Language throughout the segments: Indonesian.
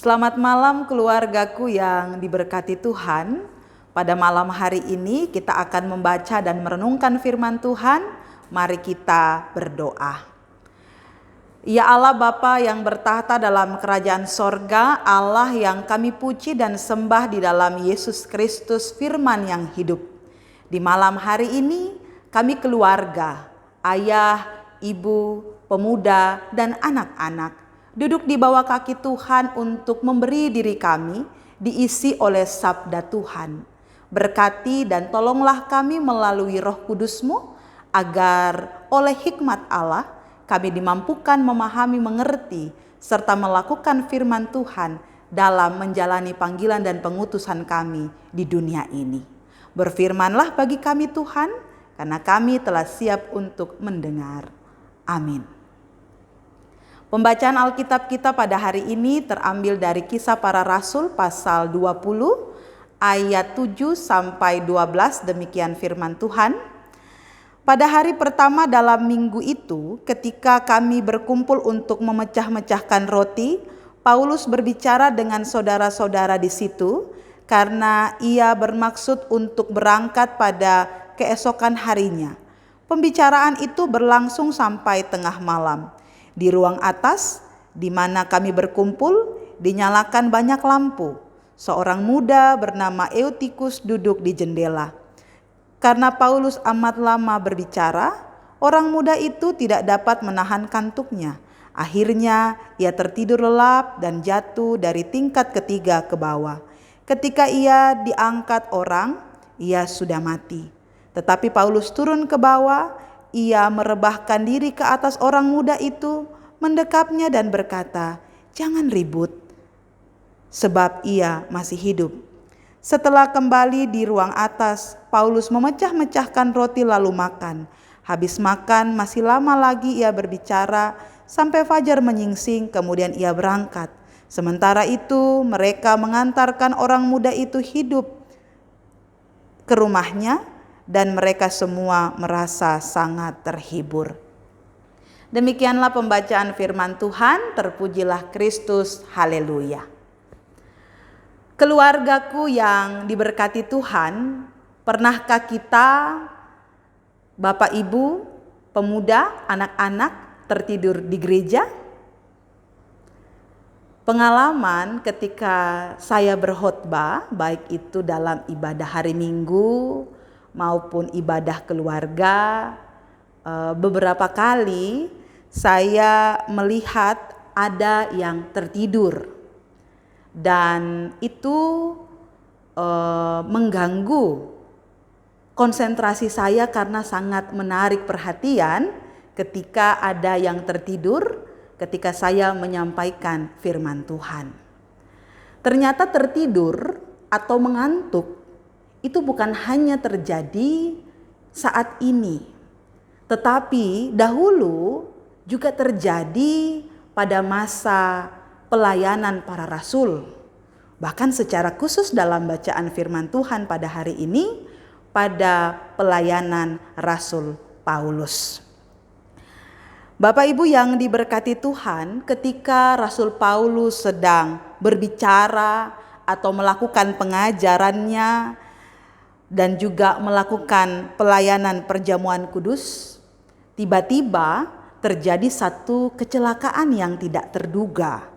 Selamat malam keluargaku yang diberkati Tuhan. Pada malam hari ini kita akan membaca dan merenungkan firman Tuhan. Mari kita berdoa. Ya Allah Bapa yang bertahta dalam kerajaan sorga, Allah yang kami puji dan sembah di dalam Yesus Kristus firman yang hidup. Di malam hari ini kami keluarga, ayah, ibu, pemuda, dan anak-anak duduk di bawah kaki Tuhan untuk memberi diri kami diisi oleh sabda Tuhan. Berkati dan tolonglah kami melalui Roh Kudus-Mu agar oleh hikmat Allah kami dimampukan memahami, mengerti, serta melakukan firman Tuhan dalam menjalani panggilan dan pengutusan kami di dunia ini. Berfirmanlah bagi kami Tuhan, karena kami telah siap untuk mendengar. Amin. Pembacaan Alkitab kita pada hari ini terambil dari Kisah Para Rasul pasal 20 ayat 7 sampai 12, demikian firman Tuhan. Pada hari pertama dalam minggu itu, ketika kami berkumpul untuk memecah-mecahkan roti, Paulus berbicara dengan saudara-saudara di situ karena ia bermaksud untuk berangkat pada keesokan harinya. Pembicaraan itu berlangsung sampai tengah malam. Di ruang atas, di mana kami berkumpul, dinyalakan banyak lampu. Seorang muda bernama Eutikus duduk di jendela. Karena Paulus amat lama berbicara, orang muda itu tidak dapat menahan kantuknya. Akhirnya ia tertidur lelap dan jatuh dari tingkat ketiga ke bawah. Ketika ia diangkat orang, ia sudah mati. Tetapi Paulus turun ke bawah. Ia merebahkan diri ke atas orang muda itu, mendekapnya dan berkata, "Jangan ribut, sebab ia masih hidup." Setelah kembali di ruang atas, Paulus memecah-mecahkan roti lalu makan. Habis makan, masih lama lagi ia berbicara sampai fajar menyingsing, kemudian ia berangkat. Sementara itu, mereka mengantarkan orang muda itu hidup ke rumahnya, dan mereka semua merasa sangat terhibur. Demikianlah pembacaan firman Tuhan, terpujilah Kristus, haleluya. Keluargaku yang diberkati Tuhan, pernahkah kita, Bapak Ibu, pemuda, anak-anak tertidur di gereja? Pengalaman ketika saya berkhotbah, baik itu dalam ibadah hari Minggu maupun ibadah keluarga, beberapa kali saya melihat ada yang tertidur dan itu mengganggu konsentrasi saya karena sangat menarik perhatian ketika ada yang tertidur ketika saya menyampaikan firman Tuhan. Ternyata tertidur atau mengantuk itu bukan hanya terjadi saat ini, tetapi dahulu juga terjadi pada masa pelayanan para rasul. Bahkan secara khusus dalam bacaan firman Tuhan pada hari ini, pada pelayanan Rasul Paulus. Bapak Ibu yang diberkati Tuhan, ketika Rasul Paulus sedang berbicara atau melakukan pengajarannya dan juga melakukan pelayanan perjamuan kudus, tiba-tiba terjadi satu kecelakaan yang tidak terduga,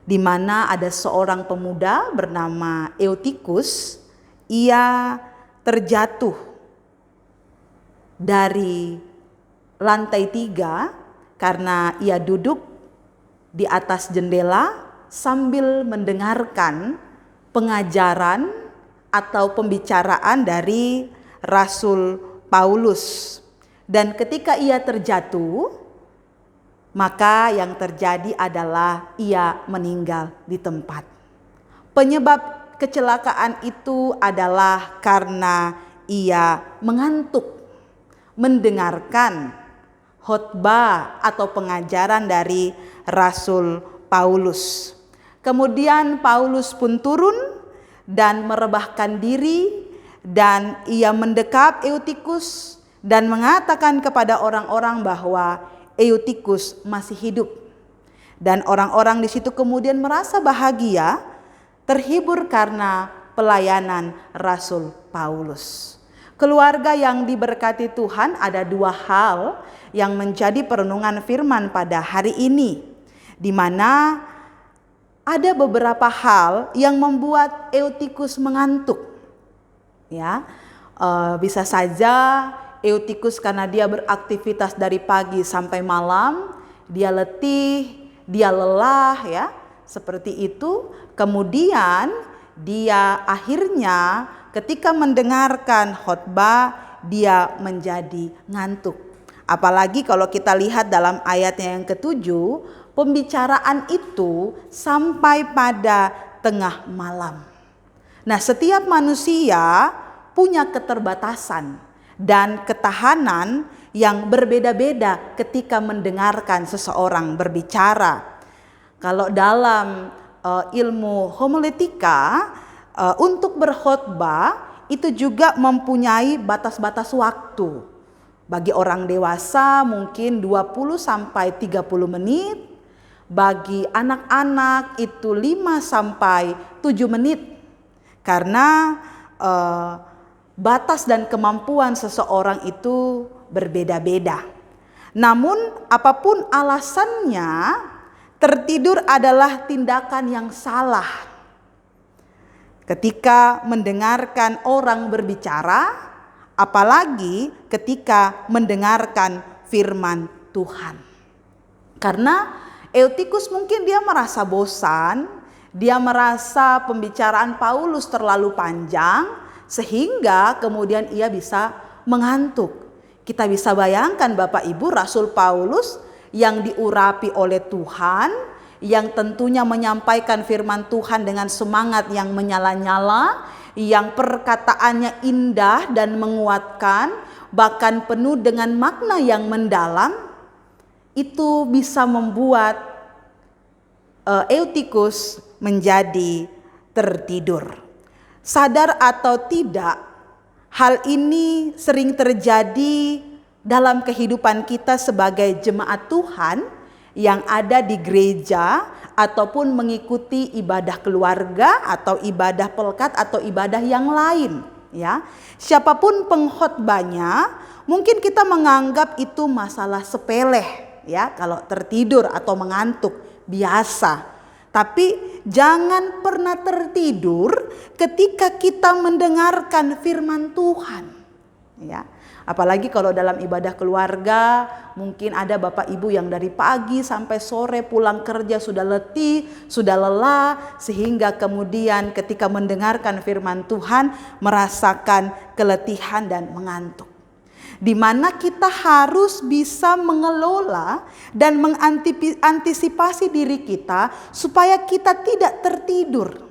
di mana ada seorang pemuda bernama Eutikus. Ia terjatuh dari lantai 3 karena ia duduk di atas jendela sambil mendengarkan pengajaran atau pembicaraan dari Rasul Paulus. Dan ketika ia terjatuh, maka yang terjadi adalah ia meninggal di tempat. Penyebab kecelakaan itu adalah karena ia mengantuk mendengarkan khotbah atau pengajaran dari Rasul Paulus. Kemudian Paulus pun turun dan merebahkan diri, dan ia mendekap Eutikus dan mengatakan kepada orang-orang bahwa Eutikus masih hidup. Dan orang-orang di situ kemudian merasa bahagia, terhibur karena pelayanan Rasul Paulus. Keluarga yang diberkati Tuhan, ada dua hal yang menjadi perenungan firman pada hari ini, di mana ada beberapa hal yang membuat Eutikus mengantuk. Ya, bisa saja Eutikus karena dia beraktivitas dari pagi sampai malam, dia letih, dia lelah, ya, seperti itu. Kemudian dia akhirnya ketika mendengarkan khotbah dia menjadi ngantuk. Apalagi kalau kita lihat dalam ayatnya yang ketujuh, pembicaraan itu sampai pada tengah malam. Nah, setiap manusia punya keterbatasan dan ketahanan yang berbeda-beda ketika mendengarkan seseorang berbicara. Kalau dalam ilmu homiletika, untuk berkhotbah itu juga mempunyai batas-batas waktu. Bagi orang dewasa mungkin 20 sampai 30 menit, bagi anak-anak itu 5 sampai 7 menit. Karena batas dan kemampuan seseorang itu berbeda-beda. Namun apapun alasannya, tertidur adalah tindakan yang salah. Ketika mendengarkan orang berbicara, apalagi ketika mendengarkan firman Tuhan. Karena Eutikus mungkin dia merasa bosan, dia merasa pembicaraan Paulus terlalu panjang, sehingga kemudian ia bisa mengantuk. Kita bisa bayangkan Bapak Ibu, Rasul Paulus yang diurapi oleh Tuhan, yang tentunya menyampaikan firman Tuhan dengan semangat yang menyala-nyala, yang perkataannya indah dan menguatkan, bahkan penuh dengan makna yang mendalam, itu bisa membuat Eutikus menjadi tertidur. Sadar atau tidak, hal ini sering terjadi dalam kehidupan kita sebagai jemaat Tuhan yang ada di gereja ataupun mengikuti ibadah keluarga atau ibadah pelkat atau ibadah yang lain, ya. Siapapun pengkhotbahnya, mungkin kita menganggap itu masalah sepele, ya, kalau tertidur atau mengantuk biasa. Tapi jangan pernah tertidur ketika kita mendengarkan firman Tuhan, ya. Apalagi kalau dalam ibadah keluarga, mungkin ada bapak ibu yang dari pagi sampai sore pulang kerja sudah letih, sudah lelah, sehingga kemudian ketika mendengarkan firman Tuhan merasakan keletihan dan mengantuk. Di mana kita harus bisa mengelola dan mengantisipasi diri kita supaya kita tidak tertidur.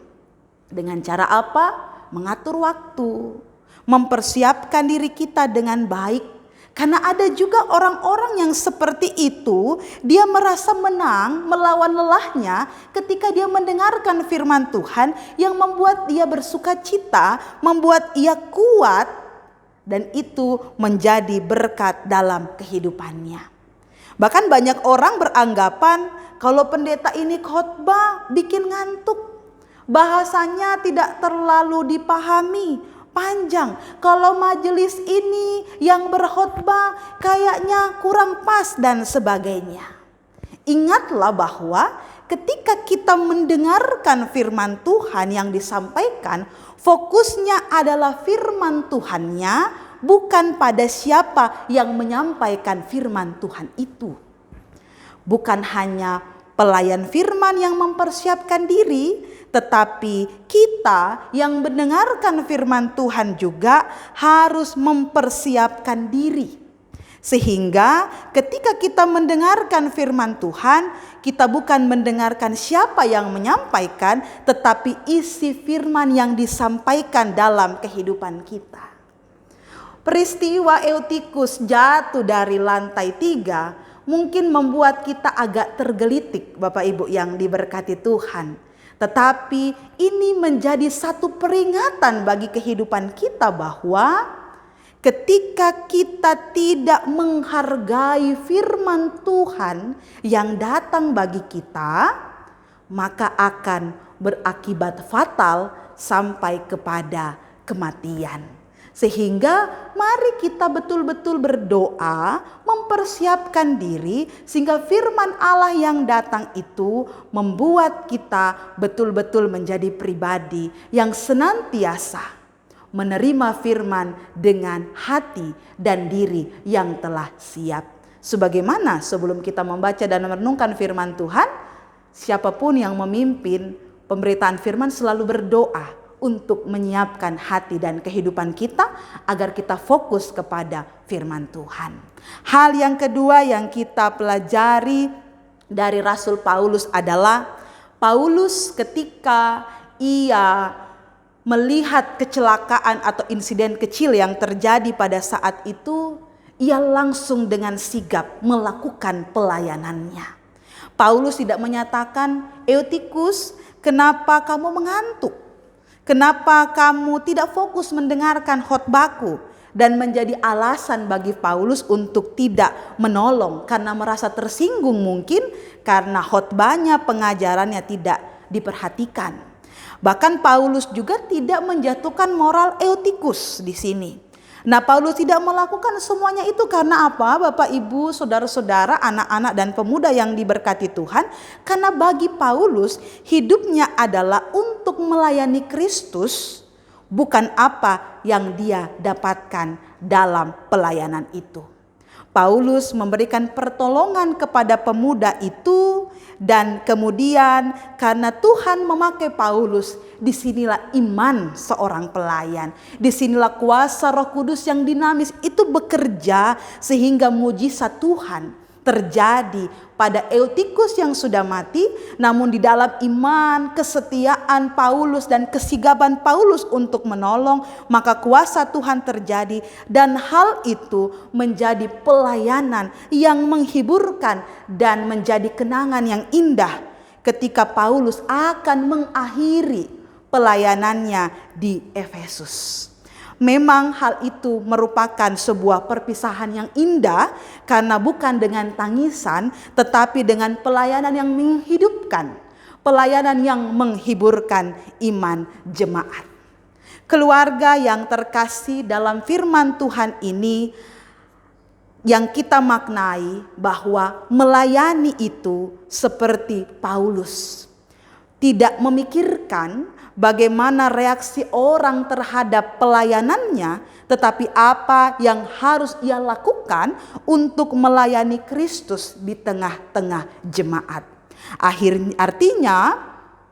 Dengan cara apa? Mengatur waktu, mempersiapkan diri kita dengan baik. Karena ada juga orang-orang yang seperti itu, dia merasa menang melawan lelahnya ketika dia mendengarkan firman Tuhan yang membuat dia bersukacita, membuat ia kuat, dan itu menjadi berkat dalam kehidupannya. Bahkan banyak orang beranggapan kalau pendeta ini khotbah bikin ngantuk, bahasanya tidak terlalu dipahami, panjang. Kalau majelis ini yang berkhotbah kayaknya kurang pas dan sebagainya. Ingatlah bahwa ketika kita mendengarkan firman Tuhan yang disampaikan, fokusnya adalah firman Tuhannya, bukan pada siapa yang menyampaikan firman Tuhan itu. Bukan hanya pelayan firman yang mempersiapkan diri, tetapi kita yang mendengarkan firman Tuhan juga harus mempersiapkan diri. Sehingga ketika kita mendengarkan firman Tuhan, kita bukan mendengarkan siapa yang menyampaikan, tetapi isi firman yang disampaikan dalam kehidupan kita. Peristiwa Eutikus jatuh dari lantai 3 mungkin membuat kita agak tergelitik, Bapak Ibu yang diberkati Tuhan. Tetapi ini menjadi satu peringatan bagi kehidupan kita bahwa Ketika kita tidak menghargai firman Tuhan yang datang bagi kita, maka akan berakibat fatal sampai kepada kematian. Sehingga mari kita betul-betul berdoa, mempersiapkan diri sehingga firman Allah yang datang itu membuat kita betul-betul menjadi pribadi yang senantiasa menerima firman dengan hati dan diri yang telah siap. Sebagaimana sebelum kita membaca dan merenungkan firman Tuhan, siapapun yang memimpin pemberitaan firman selalu berdoa untuk menyiapkan hati dan kehidupan kita agar kita fokus kepada firman Tuhan. Hal yang kedua yang kita pelajari dari Rasul Paulus adalah Paulus ketika ia melihat kecelakaan atau insiden kecil yang terjadi pada saat itu, ia langsung dengan sigap melakukan pelayanannya. Paulus tidak menyatakan, "Eutikus, kenapa kamu mengantuk? Kenapa kamu tidak fokus mendengarkan khotbahku?" Dan menjadi alasan bagi Paulus untuk tidak menolong karena merasa tersinggung mungkin karena khotbahnya, pengajarannya tidak diperhatikan. Bahkan Paulus juga tidak menjatuhkan moral Eutikus di sini. Nah, Paulus tidak melakukan semuanya itu karena apa? Bapak, Ibu, saudara-saudara, anak-anak dan pemuda yang diberkati Tuhan. Karena bagi Paulus hidupnya adalah untuk melayani Kristus, bukan apa yang dia dapatkan dalam pelayanan itu. Paulus memberikan pertolongan kepada pemuda itu, dan kemudian karena Tuhan memakai Paulus, disinilah iman seorang pelayan. Disinilah kuasa Roh Kudus yang dinamis itu bekerja sehingga mujizat Tuhan terjadi pada Eutikus yang sudah mati, namun di dalam iman, kesetiaan Paulus dan kesigapan Paulus untuk menolong, maka kuasa Tuhan terjadi dan hal itu menjadi pelayanan yang menghiburkan dan menjadi kenangan yang indah ketika Paulus akan mengakhiri pelayanannya di Efesus. Memang hal itu merupakan sebuah perpisahan yang indah karena bukan dengan tangisan tetapi dengan pelayanan yang menghidupkan, pelayanan yang menghiburkan iman jemaat. Keluarga yang terkasih, dalam firman Tuhan ini yang kita maknai bahwa melayani itu seperti Paulus, tidak memikirkan bagaimana reaksi orang terhadap pelayanannya, tetapi apa yang harus ia lakukan untuk melayani Kristus di tengah-tengah jemaat. Artinya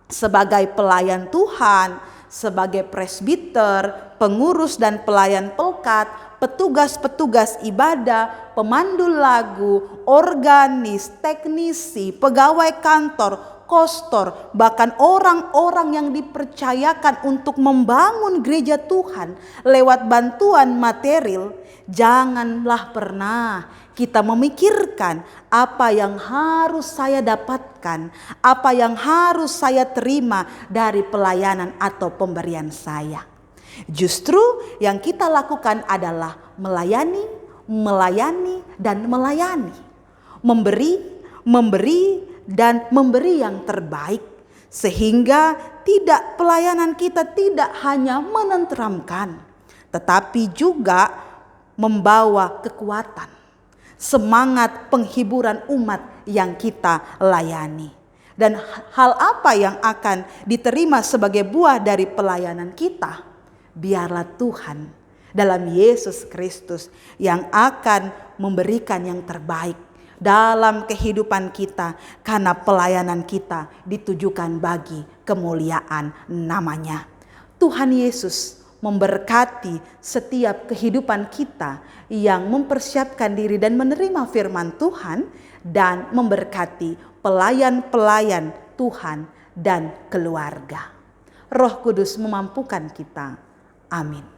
sebagai pelayan Tuhan, sebagai presbiter, pengurus dan pelayan pelkat, petugas-petugas ibadah, pemandu lagu, organis, teknisi, pegawai kantor, kostor, bahkan orang-orang yang dipercayakan untuk membangun gereja Tuhan lewat bantuan material, janganlah pernah kita memikirkan apa yang harus saya dapatkan, apa yang harus saya terima dari pelayanan atau pemberian saya. Justru yang kita lakukan adalah melayani, dan melayani. Memberi dan memberi yang terbaik, sehingga pelayanan kita tidak hanya menenteramkan, tetapi juga membawa kekuatan, semangat penghiburan umat yang kita layani. Dan hal apa yang akan diterima sebagai buah dari pelayanan kita? Biarlah Tuhan dalam Yesus Kristus yang akan memberikan yang terbaik dalam kehidupan kita, karena pelayanan kita ditujukan bagi kemuliaan namanya. Tuhan Yesus memberkati setiap kehidupan kita yang mempersiapkan diri dan menerima firman Tuhan, dan memberkati pelayan-pelayan Tuhan dan keluarga. Roh Kudus memampukan kita. Amin.